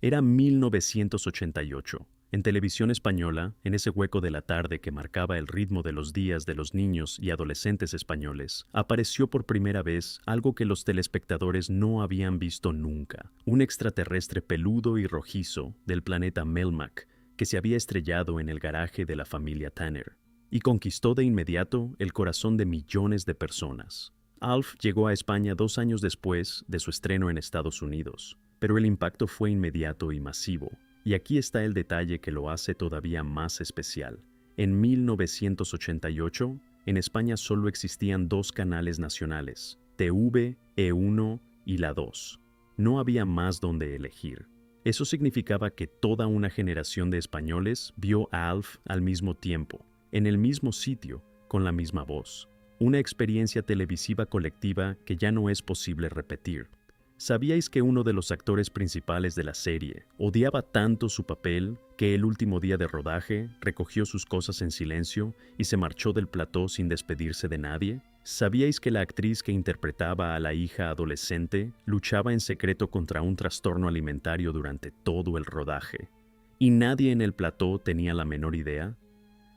Era 1988. En televisión española, en ese hueco de la tarde que marcaba el ritmo de los días de los niños y adolescentes españoles, apareció por primera vez algo que los telespectadores no habían visto nunca: un extraterrestre peludo y rojizo del planeta Melmac que se había estrellado en el garaje de la familia Tanner y conquistó de inmediato el corazón de millones de personas. Alf llegó a España 2 años después de su estreno en Estados Unidos, pero el impacto fue inmediato y masivo. Y aquí está el detalle que lo hace todavía más especial. En 1988, en España solo existían 2 canales nacionales: TV, E1 y La 2. No había más donde elegir. Eso significaba que toda una generación de españoles vio a Alf al mismo tiempo, en el mismo sitio, con la misma voz. Una experiencia televisiva colectiva que ya no es posible repetir. ¿Sabíais que uno de los actores principales de la serie odiaba tanto su papel que el último día de rodaje recogió sus cosas en silencio y se marchó del plató sin despedirse de nadie? ¿Sabíais que la actriz que interpretaba a la hija adolescente luchaba en secreto contra un trastorno alimentario durante todo el rodaje? ¿Y nadie en el plató tenía la menor idea?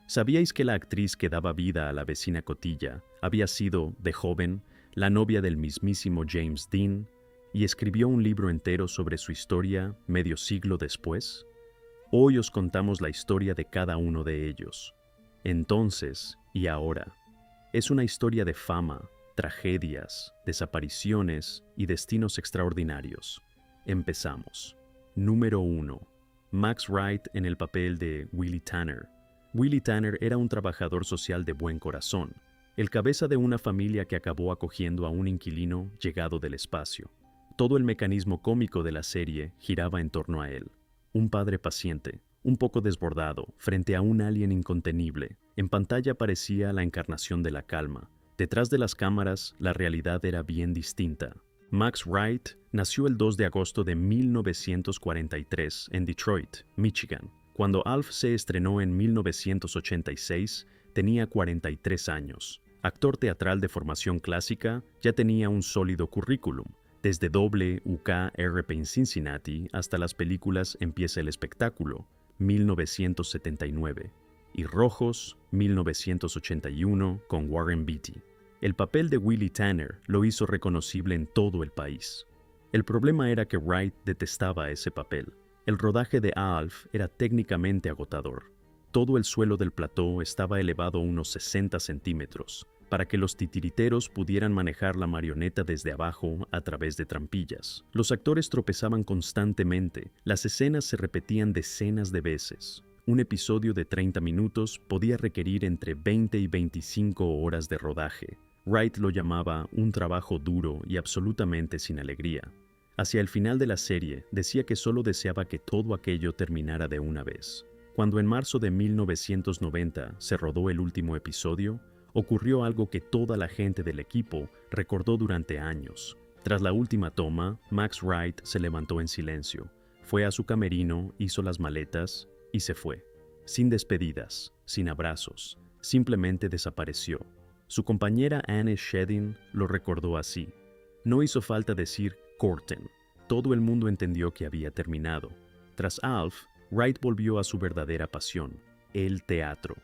¿Sabíais que la actriz que daba vida a la vecina Cotilla había sido, de joven, la novia del mismísimo James Dean, y escribió un libro entero sobre su historia medio siglo después? Hoy os contamos la historia de cada uno de ellos. Entonces y ahora. Es una historia de fama, tragedias, desapariciones y destinos extraordinarios. Empezamos. Número 1. Max Wright en el papel de Willie Tanner. Willie Tanner era un trabajador social de buen corazón, el cabeza de una familia que acabó acogiendo a un inquilino llegado del espacio. Todo el mecanismo cómico de la serie giraba en torno a él. Un padre paciente, un poco desbordado, frente a un alien incontenible. En pantalla parecía la encarnación de la calma. Detrás de las cámaras, la realidad era bien distinta. Max Wright nació el 2 de agosto de 1943 en Detroit, Michigan. Cuando Alf se estrenó en 1986, tenía 43 años. Actor teatral de formación clásica, ya tenía un sólido currículum. Desde WKRP en Cincinnati hasta las películas Empieza el espectáculo, 1979, y Rojos, 1981, con Warren Beatty. El papel de Willie Tanner lo hizo reconocible en todo el país. El problema era que Wright detestaba ese papel. El rodaje de Alf era técnicamente agotador. Todo el suelo del plató estaba elevado unos 60 centímetros, para que los titiriteros pudieran manejar la marioneta desde abajo a través de trampillas. Los actores tropezaban constantemente, las escenas se repetían decenas de veces. Un episodio de 30 minutos podía requerir entre 20 y 25 horas de rodaje. Wright lo llamaba un trabajo duro y absolutamente sin alegría. Hacia el final de la serie, decía que solo deseaba que todo aquello terminara de una vez. Cuando en marzo de 1990 se rodó el último episodio, ocurrió algo que toda la gente del equipo recordó durante años. Tras la última toma, Max Wright se levantó en silencio, fue a su camerino, hizo las maletas y se fue. Sin despedidas, sin abrazos, simplemente desapareció. Su compañera Anne Shedin lo recordó así. No hizo falta decir "corten". Todo el mundo entendió que había terminado. Tras Alf, Wright volvió a su verdadera pasión, el teatro.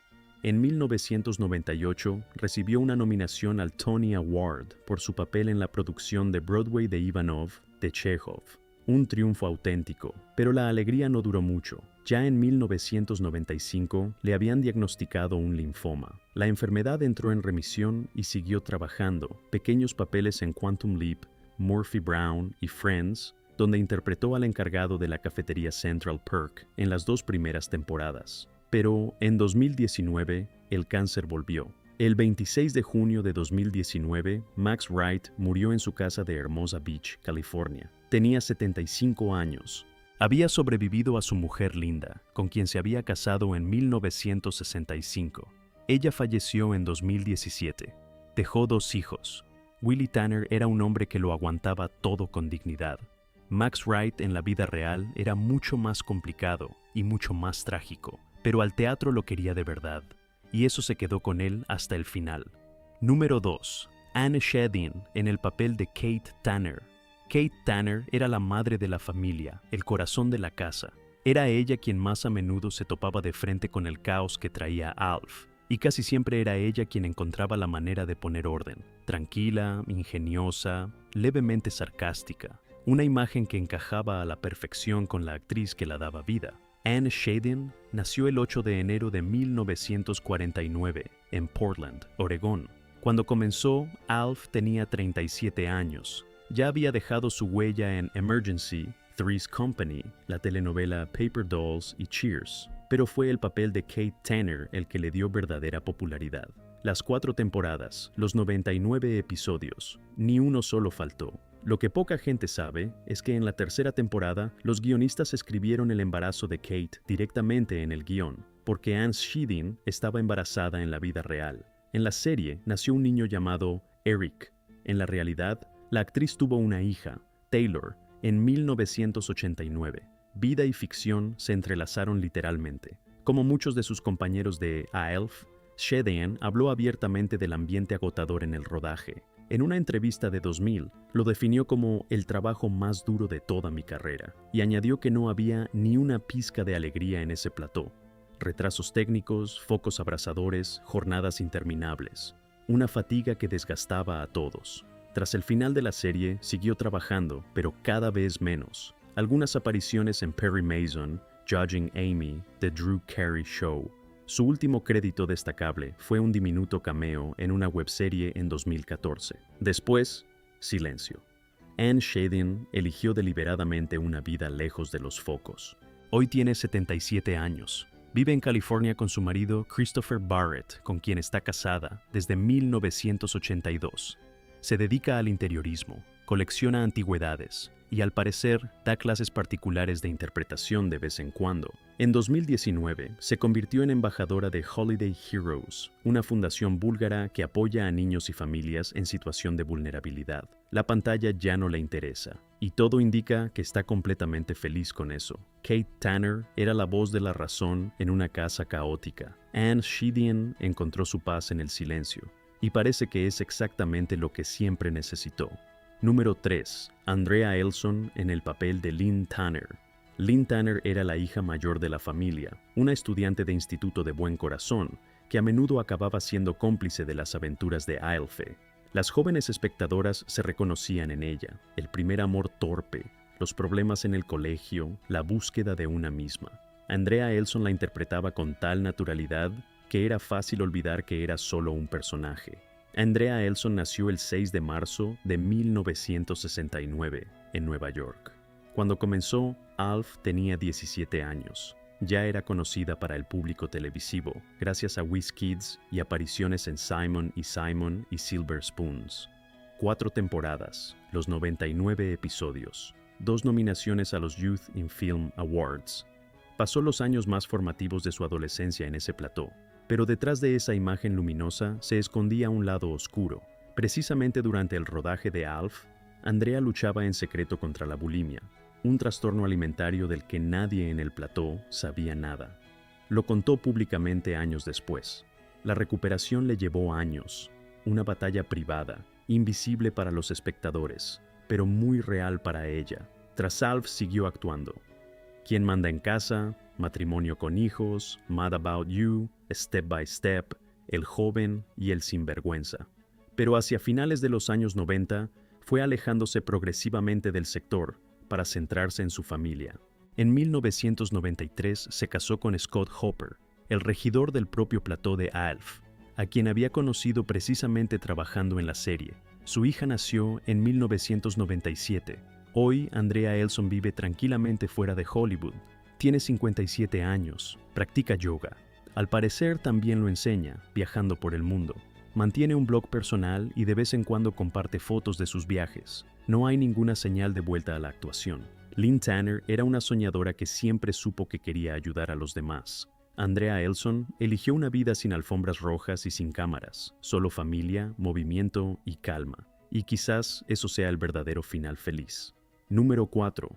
En 1998 recibió una nominación al Tony Award por su papel en la producción de Broadway de Ivanov de Chekhov. Un triunfo auténtico, pero la alegría no duró mucho. Ya en 1995 le habían diagnosticado un linfoma. La enfermedad entró en remisión y siguió trabajando. Pequeños papeles en Quantum Leap, Murphy Brown y Friends, donde interpretó al encargado de la cafetería Central Perk en las 2 primeras temporadas. Pero en 2019, el cáncer volvió. El 26 de junio de 2019, Max Wright murió en su casa de Hermosa Beach, California. Tenía 75 años. Había sobrevivido a su mujer Linda, con quien se había casado en 1965. Ella falleció en 2017. Dejó 2 hijos. Willie Tanner era un hombre que lo aguantaba todo con dignidad. Max Wright en la vida real era mucho más complicado y mucho más trágico, pero al teatro lo quería de verdad, y eso se quedó con él hasta el final. Número 2. Anne Shedin en el papel de Kate Tanner. Kate Tanner era la madre de la familia, el corazón de la casa. Era ella quien más a menudo se topaba de frente con el caos que traía Alf, y casi siempre era ella quien encontraba la manera de poner orden. Tranquila, ingeniosa, levemente sarcástica. Una imagen que encajaba a la perfección con la actriz que la daba vida. Anne Shadin nació el 8 de enero de 1949 en Portland, Oregón. Cuando comenzó, Alf tenía 37 años. Ya había dejado su huella en Emergency, Three's Company, la telenovela Paper Dolls y Cheers, pero fue el papel de Kate Tanner el que le dio verdadera popularidad. Las 4 temporadas, los 99 episodios, ni uno solo faltó. Lo que poca gente sabe es que en la tercera temporada los guionistas escribieron el embarazo de Kate directamente en el guión, porque Anne Shadin estaba embarazada en la vida real. En la serie nació un niño llamado Eric. En la realidad, la actriz tuvo una hija, Taylor, en 1989. Vida y ficción se entrelazaron literalmente. Como muchos de sus compañeros de ALF, Shadin habló abiertamente del ambiente agotador en el rodaje. En una entrevista de 2000, lo definió como el trabajo más duro de toda mi carrera, y añadió que no había ni una pizca de alegría en ese plató. Retrasos técnicos, focos abrasadores, jornadas interminables. Una fatiga que desgastaba a todos. Tras el final de la serie, siguió trabajando, pero cada vez menos. Algunas apariciones en Perry Mason, Judging Amy, The Drew Carey Show. Su último crédito destacable fue un diminuto cameo en una webserie en 2014. Después, silencio. Anne Shadin eligió deliberadamente una vida lejos de los focos. Hoy tiene 77 años. Vive en California con su marido Christopher Barrett, con quien está casada desde 1982. Se dedica al interiorismo, colecciona antigüedades y, al parecer, da clases particulares de interpretación de vez en cuando. En 2019, se convirtió en embajadora de Holiday Heroes, una fundación búlgara que apoya a niños y familias en situación de vulnerabilidad. La pantalla ya no le interesa, y todo indica que está completamente feliz con eso. Kate Tanner era la voz de la razón en una casa caótica. Anne Shadin encontró su paz en el silencio, y parece que es exactamente lo que siempre necesitó. Número 3. Andrea Elson en el papel de Lynn Tanner. Lynn Tanner era la hija mayor de la familia, una estudiante de instituto de buen corazón, que a menudo acababa siendo cómplice de las aventuras de Ailfe. Las jóvenes espectadoras se reconocían en ella, el primer amor torpe, los problemas en el colegio, la búsqueda de una misma. Andrea Elson la interpretaba con tal naturalidad que era fácil olvidar que era solo un personaje. Andrea Elson nació el 6 de marzo de 1969 en Nueva York. Cuando comenzó, Alf tenía 17 años. Ya era conocida para el público televisivo, gracias a WizKids y apariciones en Simon y Silver Spoons. 4 temporadas, los 99 episodios, 2 nominaciones a los Youth in Film Awards. Pasó los años más formativos de su adolescencia en ese plató. Pero detrás de esa imagen luminosa se escondía un lado oscuro. Precisamente durante el rodaje de Alf, Andrea luchaba en secreto contra la bulimia, un trastorno alimentario del que nadie en el plató sabía nada. Lo contó públicamente años después. La recuperación le llevó años, una batalla privada, invisible para los espectadores, pero muy real para ella. Tras Alf siguió actuando. ¿Quién manda en casa?, Matrimonio con hijos, Mad About You, Step by Step, El joven y El sinvergüenza. Pero hacia finales de los años 90 fue alejándose progresivamente del sector para centrarse en su familia. En 1993 se casó con Scott Hopper, el regidor del propio plató de Alf, a quien había conocido precisamente trabajando en la serie. Su hija nació en 1997. Hoy Andrea Elson vive tranquilamente fuera de Hollywood. Tiene 57 años, practica yoga. Al parecer también lo enseña, viajando por el mundo. Mantiene un blog personal y de vez en cuando comparte fotos de sus viajes. No hay ninguna señal de vuelta a la actuación. Lynn Tanner era una soñadora que siempre supo que quería ayudar a los demás. Andrea Elson eligió una vida sin alfombras rojas y sin cámaras, solo familia, movimiento y calma. Y quizás eso sea el verdadero final feliz. Número 4.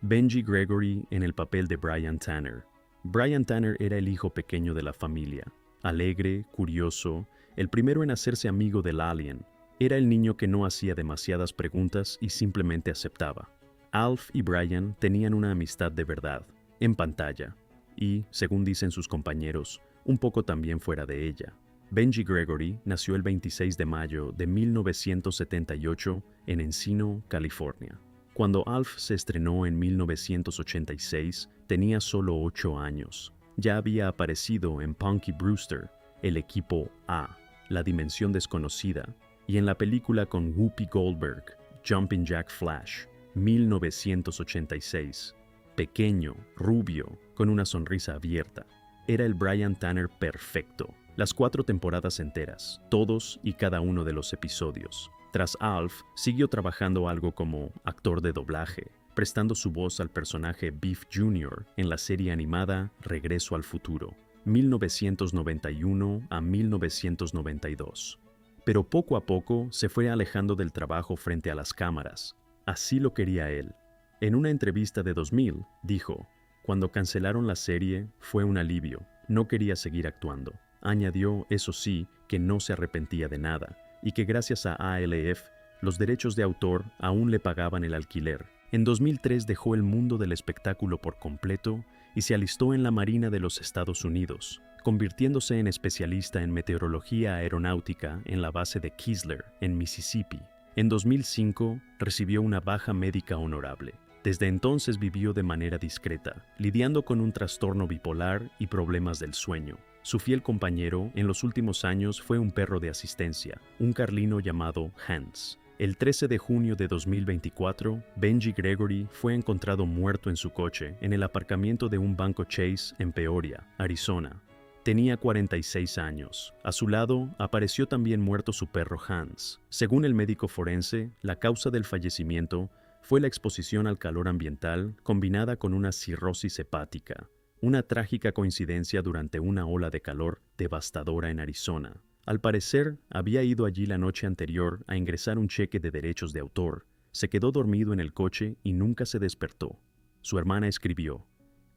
Benji Gregory en el papel de Brian Tanner. Brian Tanner era el hijo pequeño de la familia. Alegre, curioso, el primero en hacerse amigo del alien. Era el niño que no hacía demasiadas preguntas y simplemente aceptaba. Alf y Brian tenían una amistad de verdad, en pantalla, y, según dicen sus compañeros, un poco también fuera de ella. Benji Gregory nació el 26 de mayo de 1978 en Encino, California. Cuando Alf se estrenó en 1986, tenía solo 8 años. Ya había aparecido en Punky Brewster, El Equipo A, La Dimensión Desconocida, y en la película con Whoopi Goldberg, Jumpin' Jack Flash, 1986. Pequeño, rubio, con una sonrisa abierta. Era el Brian Tanner perfecto. Las 4 temporadas enteras, todos y cada uno de los episodios. Tras Alf, siguió trabajando algo como actor de doblaje, prestando su voz al personaje Beef Jr. en la serie animada Regreso al Futuro, 1991 a 1992. Pero poco a poco se fue alejando del trabajo frente a las cámaras. Así lo quería él. En una entrevista de 2000, dijo: "Cuando cancelaron la serie, fue un alivio. No quería seguir actuando". Añadió, eso sí, que no se arrepentía de nada, y que gracias a ALF, los derechos de autor aún le pagaban el alquiler. En 2003 dejó el mundo del espectáculo por completo y se alistó en la Marina de los Estados Unidos, convirtiéndose en especialista en meteorología aeronáutica en la base de Keesler, en Mississippi. En 2005 recibió una baja médica honorable. Desde entonces vivió de manera discreta, lidiando con un trastorno bipolar y problemas del sueño. Su fiel compañero en los últimos años fue un perro de asistencia, un carlino llamado Hans. El 13 de junio de 2024, Benji Gregory fue encontrado muerto en su coche en el aparcamiento de un banco Chase en Peoria, Arizona. Tenía 46 años. A su lado apareció también muerto su perro Hans. Según el médico forense, la causa del fallecimiento fue la exposición al calor ambiental combinada con una cirrosis hepática, una trágica coincidencia durante una ola de calor devastadora en Arizona. Al parecer, había ido allí la noche anterior a ingresar un cheque de derechos de autor, se quedó dormido en el coche y nunca se despertó. Su hermana escribió: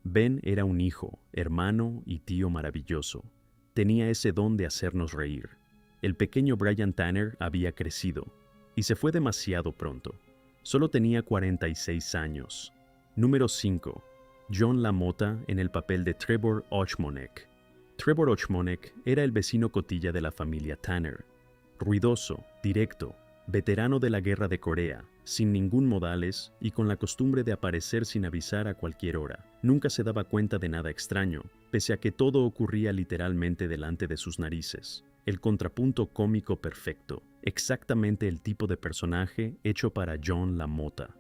"Ben era un hijo, hermano y tío maravilloso. Tenía ese don de hacernos reír. El pequeño Brian Tanner había crecido, y se fue demasiado pronto. Solo tenía 46 años. Número 5. John LaMotta en el papel de Trevor Ochmonek. Trevor Ochmonek era el vecino cotilla de la familia Tanner. Ruidoso, directo, veterano de la Guerra de Corea, sin ningún modales y con la costumbre de aparecer sin avisar a cualquier hora. Nunca se daba cuenta de nada extraño, pese a que todo ocurría literalmente delante de sus narices. El contrapunto cómico perfecto, exactamente el tipo de personaje hecho para John LaMotta.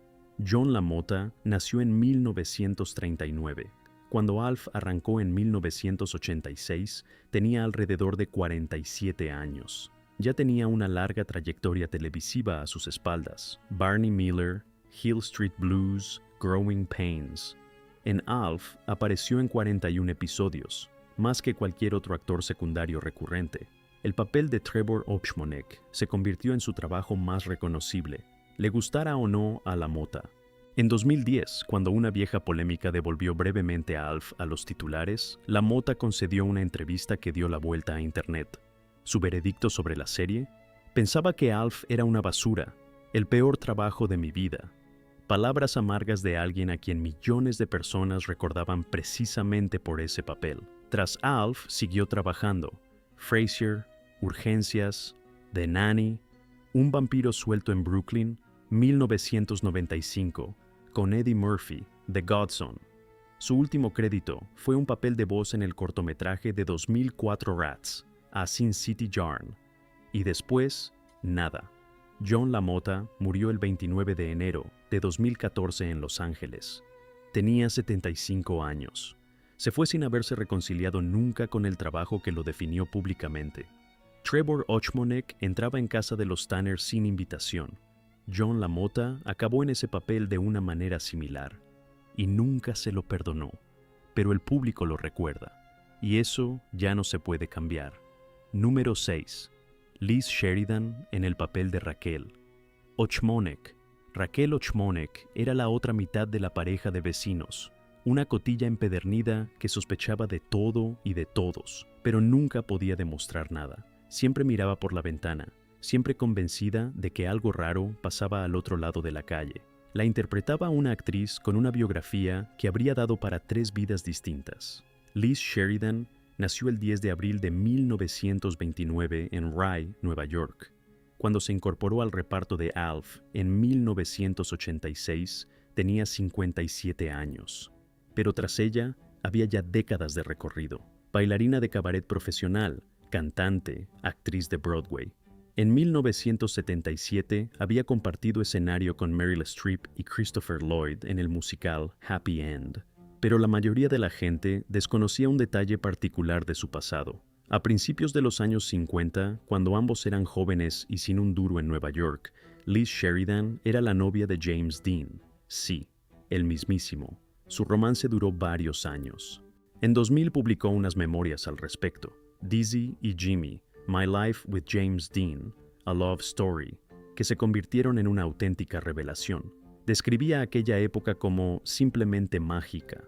John LaMotta nació en 1939. Cuando Alf arrancó en 1986, tenía alrededor de 47 años. Ya tenía una larga trayectoria televisiva a sus espaldas. Barney Miller, Hill Street Blues, Growing Pains. En Alf apareció en 41 episodios, más que cualquier otro actor secundario recurrente. El papel de Trevor Ochmonek se convirtió en su trabajo más reconocible, le gustara o no a LaMotta. En 2010, cuando una vieja polémica devolvió brevemente a Alf a los titulares, LaMotta concedió una entrevista que dio la vuelta a Internet. Su veredicto sobre la serie: "Pensaba que Alf era una basura, el peor trabajo de mi vida". Palabras amargas de alguien a quien millones de personas recordaban precisamente por ese papel. Tras Alf siguió trabajando Frasier, Urgencias, The Nanny, Un vampiro suelto en Brooklyn, 1995, con Eddie Murphy, The Godson. Su último crédito fue un papel de voz en el cortometraje de 2004 Rats, a Sin City Yarn. Y después, nada. John LaMotta murió el 29 de enero de 2014 en Los Ángeles. Tenía 75 años. Se fue sin haberse reconciliado nunca con el trabajo que lo definió públicamente. Trevor Ochmonek entraba en casa de los Tanner sin invitación. John LaMotta acabó en ese papel de una manera similar, y nunca se lo perdonó, pero el público lo recuerda, y eso ya no se puede cambiar. Número 6. Liz Sheridan en el papel de Raquel. Ochmonek. Raquel Ochmonek era la otra mitad de la pareja de vecinos, una cotilla empedernida que sospechaba de todo y de todos, pero nunca podía demostrar nada. Siempre miraba por la ventana, siempre convencida de que algo raro pasaba al otro lado de la calle. La interpretaba una actriz con una biografía que habría dado para 3 vidas distintas. Liz Sheridan nació el 10 de abril de 1929 en Rye, Nueva York. Cuando se incorporó al reparto de Alf en 1986, tenía 57 años. Pero tras ella, había ya décadas de recorrido. Bailarina de cabaret profesional, cantante, actriz de Broadway. En 1977 había compartido escenario con Meryl Streep y Christopher Lloyd en el musical Happy End. Pero la mayoría de la gente desconocía un detalle particular de su pasado. A principios de los años 50, cuando ambos eran jóvenes y sin un duro en Nueva York, Liz Sheridan era la novia de James Dean. Sí, el mismísimo. Su romance duró varios años. En 2000 publicó unas memorias al respecto. Dizzy y Jimmy, My Life with James Dean, A Love Story, que se convirtieron en una auténtica revelación. Describía aquella época como simplemente mágica.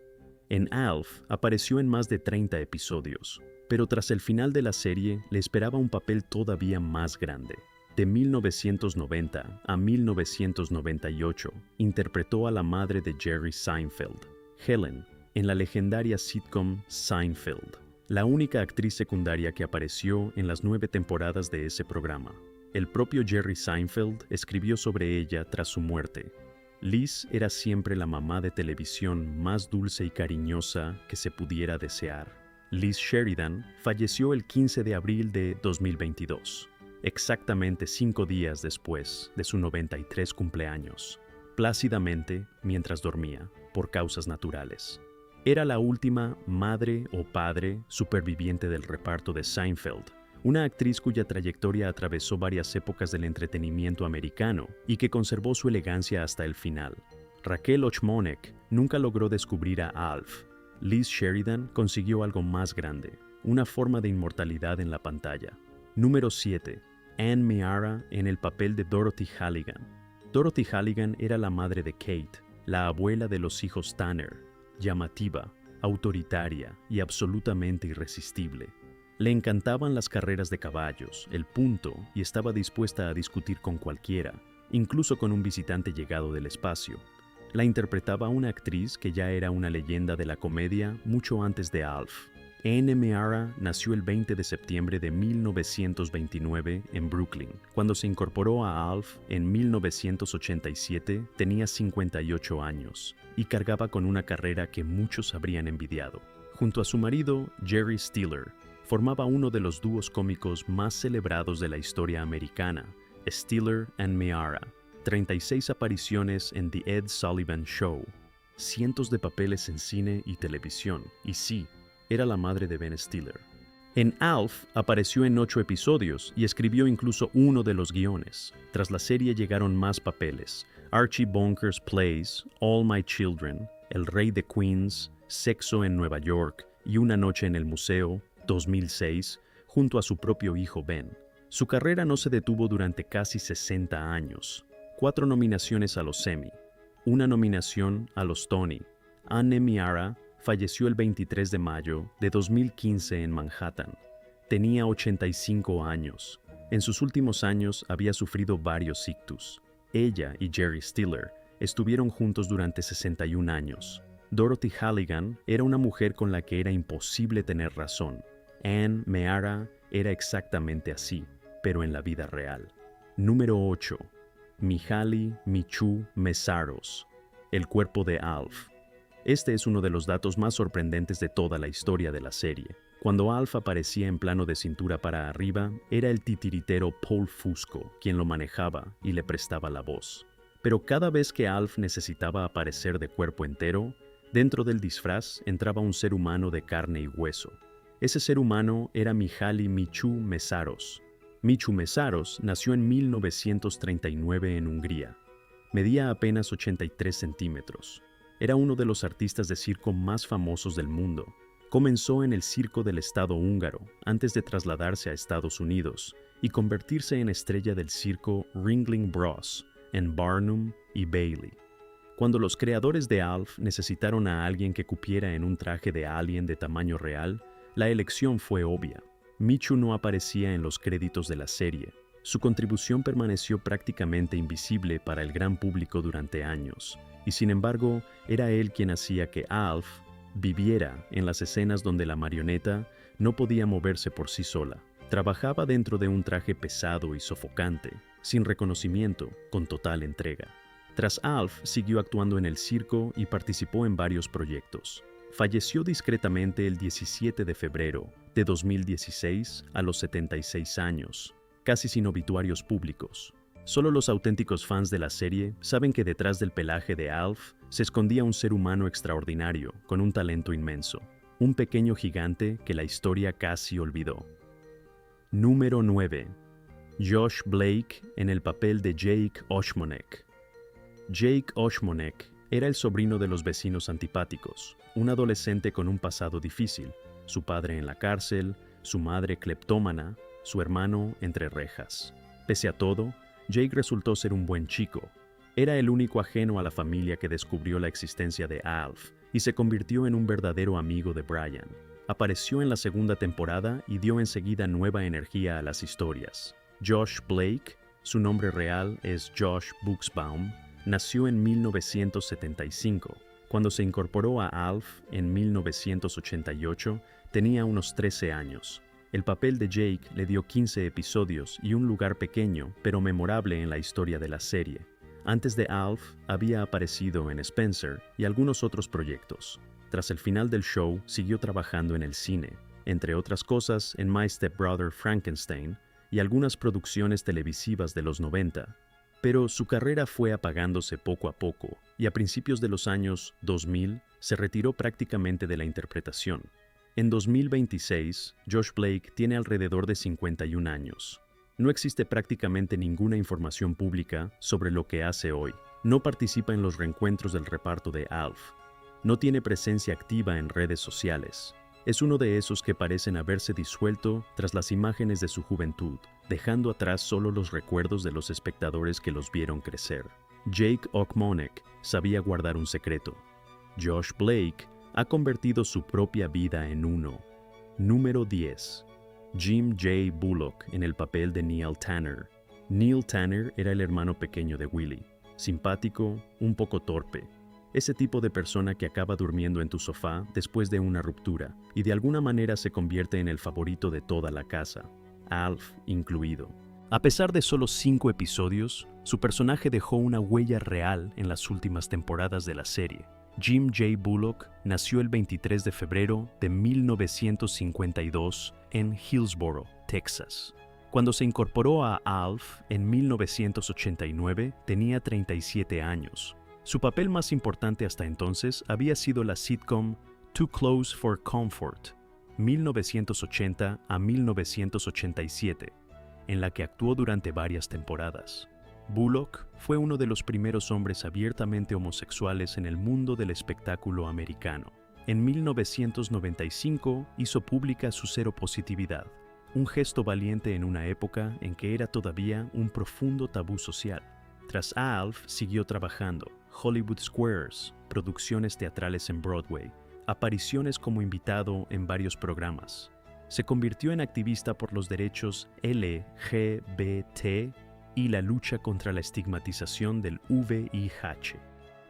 En Alf apareció en más de 30 episodios, pero tras el final de la serie le esperaba un papel todavía más grande. De 1990 a 1998, interpretó a la madre de Jerry Seinfeld, Helen, en la legendaria sitcom Seinfeld, la única actriz secundaria que apareció en las 9 temporadas de ese programa. El propio Jerry Seinfeld escribió sobre ella tras su muerte. Liz era siempre la mamá de televisión más dulce y cariñosa que se pudiera desear. Liz Sheridan falleció el 15 de abril de 2022, exactamente 5 días después de su 93 cumpleaños, plácidamente mientras dormía, por causas naturales. Era la última madre o padre superviviente del reparto de Seinfeld, una actriz cuya trayectoria atravesó varias épocas del entretenimiento americano y que conservó su elegancia hasta el final. Raquel Ochmonek nunca logró descubrir a Alf. Liz Sheridan consiguió algo más grande, una forma de inmortalidad en la pantalla. Número 7. Anne Meara en el papel de Dorothy Halligan. Dorothy Halligan era la madre de Kate, la abuela de los hijos Tanner, llamativa, autoritaria y absolutamente irresistible. Le encantaban las carreras de caballos, el punto, y estaba dispuesta a discutir con cualquiera, incluso con un visitante llegado del espacio. La interpretaba una actriz que ya era una leyenda de la comedia mucho antes de Alf. Anne Meara nació el 20 de septiembre de 1929 en Brooklyn. Cuando se incorporó a Alf en 1987 tenía 58 años y cargaba con una carrera que muchos habrían envidiado. Junto a su marido, Jerry Stiller, formaba uno de los dúos cómicos más celebrados de la historia americana, Stiller and Meara. 36 apariciones en The Ed Sullivan Show, cientos de papeles en cine y televisión, y sí, era la madre de Ben Stiller. En Alf apareció en 8 episodios y escribió incluso uno de los guiones. Tras la serie llegaron más papeles: Archie Bunker's Plays, All My Children, El Rey de Queens, Sexo en Nueva York y Una Noche en el Museo, 2006, junto a su propio hijo Ben. Su carrera no se detuvo durante casi 60 años. 4 nominaciones a los Emmy, 1 nominación a los Tony. Anne Meara falleció el 23 de mayo de 2015 en Manhattan. Tenía 85 años. En sus últimos años había sufrido varios ictus. Ella y Jerry Stiller estuvieron juntos durante 61 años. Dorothy Halligan era una mujer con la que era imposible tener razón. Anne Meara era exactamente así, pero en la vida real. Número 8. Mihaly Michoud-Mészáros, el cuerpo de Alf. Este es uno de los datos más sorprendentes de toda la historia de la serie. Cuando Alf aparecía en plano de cintura para arriba, era el titiritero Paul Fusco quien lo manejaba y le prestaba la voz. Pero cada vez que Alf necesitaba aparecer de cuerpo entero, dentro del disfraz entraba un ser humano de carne y hueso. Ese ser humano era Mihaly Michoud-Mészáros. Michoud-Mészáros nació en 1939 en Hungría. Medía apenas 83 centímetros. Era uno de los artistas de circo más famosos del mundo. Comenzó en el circo del Estado húngaro antes de trasladarse a Estados Unidos y convertirse en estrella del circo Ringling Bros. En Barnum y Bailey. Cuando los creadores de Alf necesitaron a alguien que cupiera en un traje de alien de tamaño real, la elección fue obvia. Michu no aparecía en los créditos de la serie. Su contribución permaneció prácticamente invisible para el gran público durante años, y sin embargo, era él quien hacía que Alf viviera en las escenas donde la marioneta no podía moverse por sí sola. Trabajaba dentro de un traje pesado y sofocante, sin reconocimiento, con total entrega. Tras Alf, siguió actuando en el circo y participó en varios proyectos. Falleció discretamente el 17 de febrero de 2016 a los 76 años, casi sin obituarios públicos. Solo los auténticos fans de la serie saben que detrás del pelaje de Alf se escondía un ser humano extraordinario, con un talento inmenso. Un pequeño gigante que la historia casi olvidó. Número 9. Josh Blake en el papel de Jake Oshmonek. Jake Oshmonek era el sobrino de los vecinos antipáticos, un adolescente con un pasado difícil, su padre en la cárcel, su madre cleptómana, su hermano entre rejas. Pese a todo, Jake resultó ser un buen chico. Era el único ajeno a la familia que descubrió la existencia de Alf y se convirtió en un verdadero amigo de Brian. Apareció en la segunda temporada y dio enseguida nueva energía a las historias. Josh Blake, su nombre real es Josh Buchsbaum, nació en 1975. Cuando se incorporó a Alf en 1988, tenía unos 13 años. El papel de Jake le dio 15 episodios y un lugar pequeño pero memorable en la historia de la serie. Antes de Alf, había aparecido en Spencer y algunos otros proyectos. Tras el final del show, siguió trabajando en el cine, entre otras cosas en My Stepbrother Frankenstein y algunas producciones televisivas de los 90. Pero su carrera fue apagándose poco a poco y a principios de los años 2000 se retiró prácticamente de la interpretación. En 2026, Josh Blake tiene alrededor de 51 años. No existe prácticamente ninguna información pública sobre lo que hace hoy. No participa en los reencuentros del reparto de Alf. No tiene presencia activa en redes sociales. Es uno de esos que parecen haberse disuelto tras las imágenes de su juventud, dejando atrás solo los recuerdos de los espectadores que los vieron crecer. Jake Oshmonek sabía guardar un secreto. Josh Blake ha convertido su propia vida en uno. Número 10. Jim J. Bullock en el papel de Neil Tanner. Neil Tanner era el hermano pequeño de Willie, simpático, un poco torpe. Ese tipo de persona que acaba durmiendo en tu sofá después de una ruptura y de alguna manera se convierte en el favorito de toda la casa, Alf incluido. A pesar de solo 5 episodios, su personaje dejó una huella real en las últimas temporadas de la serie. Jim J. Bullock nació el 23 de febrero de 1952 en Hillsboro, Texas. Cuando se incorporó a Alf en 1989, tenía 37 años. Su papel más importante hasta entonces había sido la sitcom Too Close for Comfort, 1980 a 1987, en la que actuó durante varias temporadas. Bullock fue uno de los primeros hombres abiertamente homosexuales en el mundo del espectáculo americano. En 1995 hizo pública su seropositividad, un gesto valiente en una época en que era todavía un profundo tabú social. Tras Alf, siguió trabajando. Hollywood Squares, producciones teatrales en Broadway, apariciones como invitado en varios programas. Se convirtió en activista por los derechos LGBT y la lucha contra la estigmatización del VIH.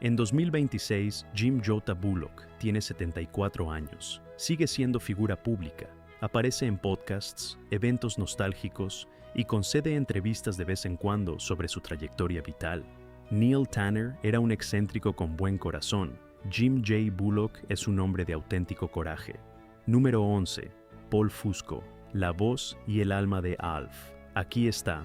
En 2026, Jim J. Bullock tiene 74 años. Sigue siendo figura pública. Aparece en podcasts, eventos nostálgicos y concede entrevistas de vez en cuando sobre su trayectoria vital. Neil Tanner era un excéntrico con buen corazón. Jim J. Bullock es un hombre de auténtico coraje. Número 11. Paul Fusco, la voz y el alma de Alf. Aquí está.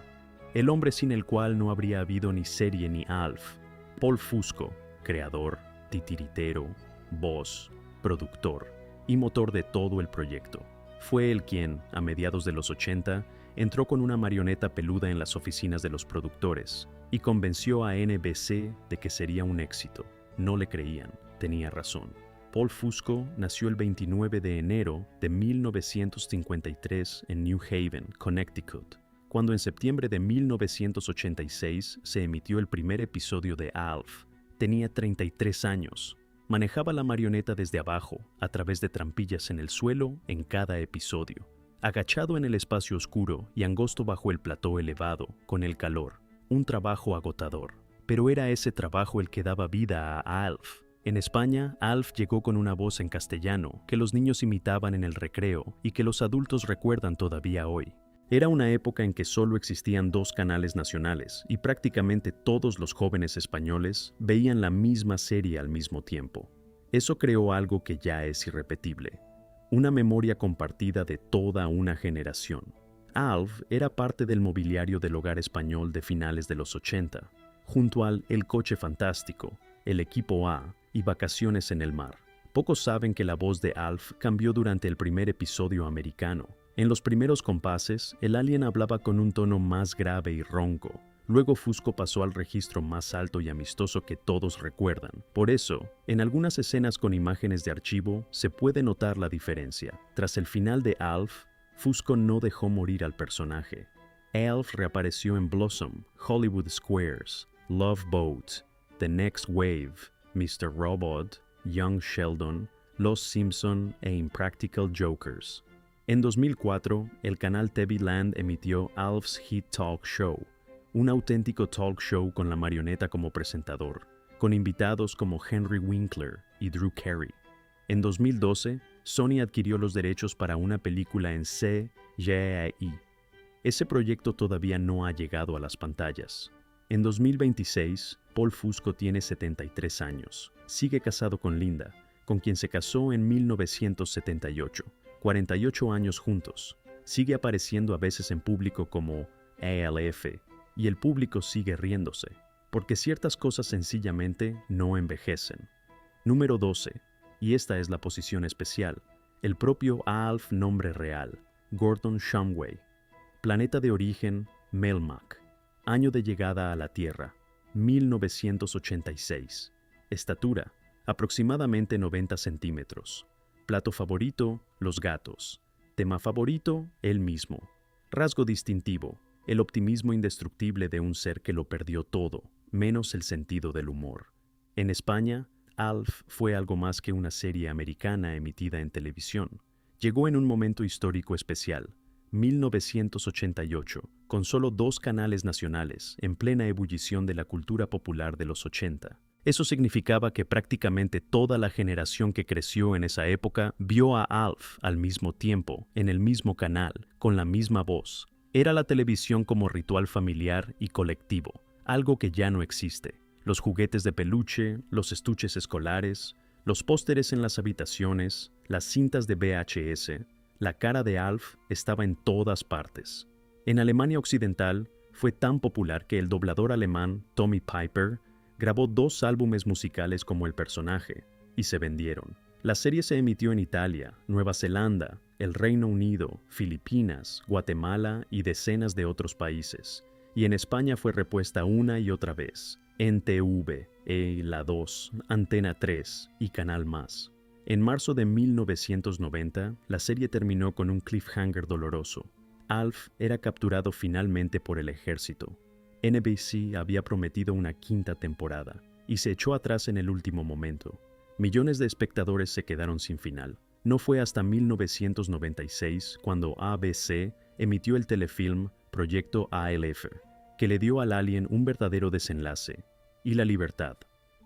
El hombre sin el cual no habría habido ni serie ni Alf. Paul Fusco, creador, titiritero, voz, productor y motor de todo el proyecto. Fue él quien, a mediados de los 80, entró con una marioneta peluda en las oficinas de los productores y convenció a NBC de que sería un éxito. No le creían, tenía razón. Paul Fusco nació el 29 de enero de 1953 en New Haven, Connecticut, cuando en septiembre de 1986 se emitió el primer episodio de Alf. Tenía 33 años. Manejaba la marioneta desde abajo, a través de trampillas en el suelo en cada episodio. agachado en el espacio oscuro y angosto bajo el plató elevado, con el calor. Un trabajo agotador. Pero era ese trabajo el que daba vida a Alf. En España, Alf llegó con una voz en castellano que los niños imitaban en el recreo y que los adultos recuerdan todavía hoy. Era una época en que solo existían 2 canales nacionales y prácticamente todos los jóvenes españoles veían la misma serie al mismo tiempo. Eso creó algo que ya es irrepetible. Una memoria compartida de toda una generación. Alf era parte del mobiliario del hogar español de finales de los 80, junto al El Coche Fantástico, El Equipo A y Vacaciones en el Mar. Pocos saben que la voz de Alf cambió durante el primer episodio americano. En los primeros compases, el alien hablaba con un tono más grave y ronco. Luego Fusco pasó al registro más alto y amistoso que todos recuerdan. Por eso, en algunas escenas con imágenes de archivo, se puede notar la diferencia. Tras el final de Alf, Fusco no dejó morir al personaje. Alf reapareció en Blossom, Hollywood Squares, Love Boat, The Next Wave, Mr. Robot, Young Sheldon, Los Simpson e Impractical Jokers. En 2004, el canal TV Land emitió Alf's Hit Talk Show, un auténtico talk show con la marioneta como presentador, con invitados como Henry Winkler y Drew Carey. En 2012, Sony adquirió los derechos para una película en CGI. Ese proyecto todavía no ha llegado a las pantallas. En 2026, Paul Fusco tiene 73 años. Sigue casado con Linda, con quien se casó en 1978. 48 años juntos. Sigue apareciendo a veces en público como ALF, y el público sigue riéndose, porque ciertas cosas sencillamente no envejecen. Número 12, y esta es la posición especial, el propio Alf nombre real, Gordon Shumway. Planeta de origen, Melmac. Año de llegada a la Tierra, 1986. Estatura, aproximadamente 90 centímetros. Plato favorito, los gatos. Tema favorito, él mismo. Rasgo distintivo, el optimismo indestructible de un ser que lo perdió todo, menos el sentido del humor. En España, Alf fue algo más que una serie americana emitida en televisión. Llegó en un momento histórico especial, 1988, con solo 2 canales nacionales, en plena ebullición de la cultura popular de los 80. Eso significaba que prácticamente toda la generación que creció en esa época vio a Alf al mismo tiempo, en el mismo canal, con la misma voz. Era la televisión como ritual familiar y colectivo, algo que ya no existe. Los juguetes de peluche, los estuches escolares, los pósteres en las habitaciones, las cintas de VHS, la cara de Alf estaba en todas partes. En Alemania Occidental fue tan popular que el doblador alemán Tommy Piper grabó 2 álbumes musicales como el personaje, y se vendieron. La serie se emitió en Italia, Nueva Zelanda, el Reino Unido, Filipinas, Guatemala y decenas de otros países, y en España fue repuesta una y otra vez, en TV, La 2, Antena 3 y Canal Más. En marzo de 1990, la serie terminó con un cliffhanger doloroso. Alf era capturado finalmente por el ejército. NBC había prometido una 5ª temporada, y se echó atrás en el último momento. Millones de espectadores se quedaron sin final. No fue hasta 1996 cuando ABC emitió el telefilm Proyecto ALF, que le dio al alien un verdadero desenlace, y la libertad.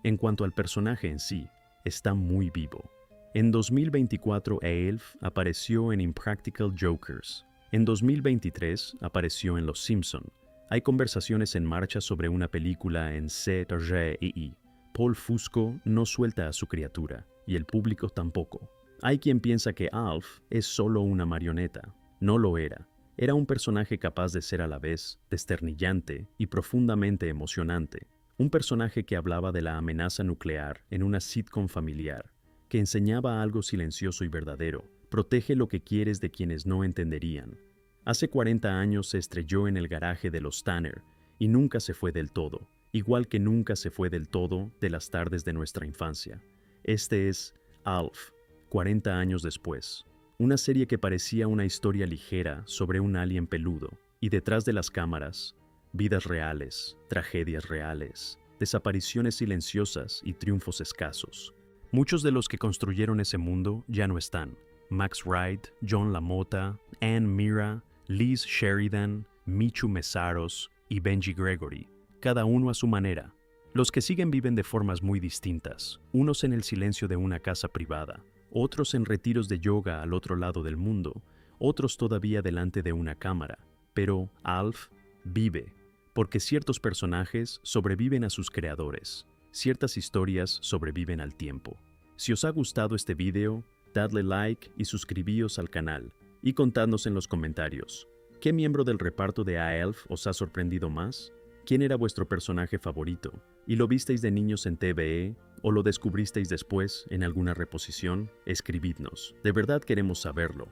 En cuanto al personaje en sí, está muy vivo. En 2024, Alf apareció en Impractical Jokers. En 2023, apareció en Los Simpson. Hay conversaciones en marcha sobre una película en CGI. Paul Fusco no suelta a su criatura, y el público tampoco. Hay quien piensa que Alf es solo una marioneta. No lo era. Era un personaje capaz de ser a la vez desternillante y profundamente emocionante. Un personaje que hablaba de la amenaza nuclear en una sitcom familiar, que enseñaba algo silencioso y verdadero. Protege lo que quieres de quienes no entenderían. Hace 40 años se estrelló en el garaje de los Tanner y nunca se fue del todo, igual que nunca se fue del todo de las tardes de nuestra infancia. Este es Alf, 40 años después. Una serie que parecía una historia ligera sobre un alien peludo, y detrás de las cámaras, vidas reales, tragedias reales, desapariciones silenciosas y triunfos escasos. Muchos de los que construyeron ese mundo ya no están. Max Wright, John LaMotta, Anne Mira, Liz Sheridan, Michu Mesaros y Benji Gregory, cada uno a su manera. Los que siguen viven de formas muy distintas, unos en el silencio de una casa privada, otros en retiros de yoga al otro lado del mundo, otros todavía delante de una cámara. Pero Alf vive, porque ciertos personajes sobreviven a sus creadores, ciertas historias sobreviven al tiempo. Si os ha gustado este video, dadle like y suscribíos al canal, y contadnos en los comentarios, ¿qué miembro del reparto de AELF os ha sorprendido más? ¿Quién era vuestro personaje favorito? ¿Y lo visteis de niños en TVE? ¿O lo descubristeis después en alguna reposición? Escribidnos, de verdad queremos saberlo.